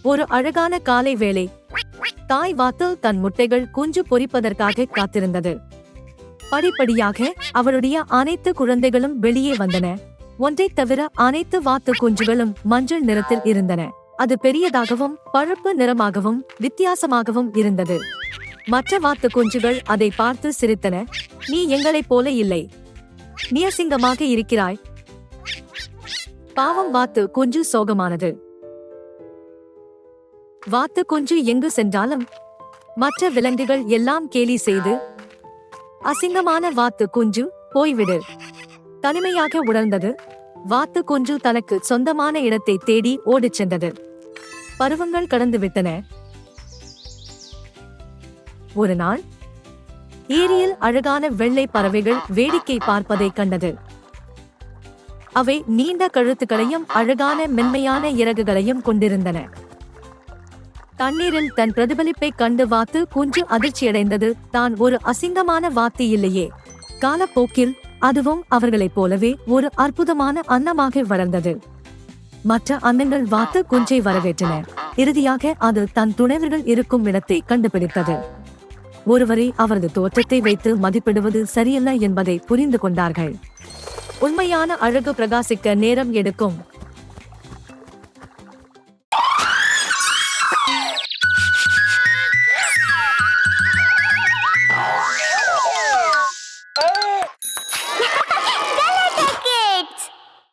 ஒரு அழகான காலை வேளை. தாய் வாத்து தன் முட்டைகள் குஞ்சு பொரிப்பதற்காக காத்திருந்தது. படிப்படியாக அவளுடைய அனைத்து குழந்தைகளும் வெளியே வந்தன. ஒன்றைத் தவிர அனைத்து வாத்து குஞ்சுகளும் மஞ்சள் நிறத்தில் இருந்தன. அது பெரியதாகவும் பழுப்பு நிறமாகவும் வித்தியாசமாகவும் இருந்தது. மற்ற வாத்து குஞ்சுகள் அதை பார்த்து சிரித்தன. நீ எங்களைப் போல இல்லை, நீ அசிங்கமாக இருக்கிறாய். பாவம், வாத்து குஞ்சு சோகமானது. வாத்து குஞ்சு எங்கு சென்றாலும் மற்ற விலங்குகள் எல்லாம் கேலி செய்து, அசிங்கமான வாத்து குஞ்சு, போய்விடு, தனிமையாக உணர்ந்தது. வாத்து குஞ்சு தனக்கு சொந்தமான இடத்தை தேடி ஓடிச் சென்றது. பருவங்கள் கடந்துவிட்டன. ஒரு நாள் ஏரியில் அழகான வெள்ளை பறவைகள் வேடிக்கை பார்ப்பதை கண்டது. அவை நீண்ட கழுத்துக்களையும் அழகான மென்மையான இறகுகளையும் கொண்டிருந்தன. தண்ணீரில் தன் பிரதிபலிப்பை கண்டு வாத்து குஞ்சு அதிர்ச்சியடைந்தது. தான் ஒரு அசிங்கமான வாத்து இல்லையே. காலப்போக்கில் அதுவும் அவர்களைப் போலவே ஒரு அற்புதமான அன்னமாக வளர்ந்தது. மற்ற அன்னங்கள் வாத்து குஞ்சை வரவேற்றன. இறுதியாக அது தன் துணைவர்கள் இருக்கும் இடத்தை கண்டுபிடித்தது. ஒருவரை அவரது தோற்றத்தை வைத்து மதிப்பிடுவது சரியல்ல என்பதை புரிந்து கொண்டார்கள். உண்மையான அழகு பிரகாசிக்க நேரம் எடுக்கும்.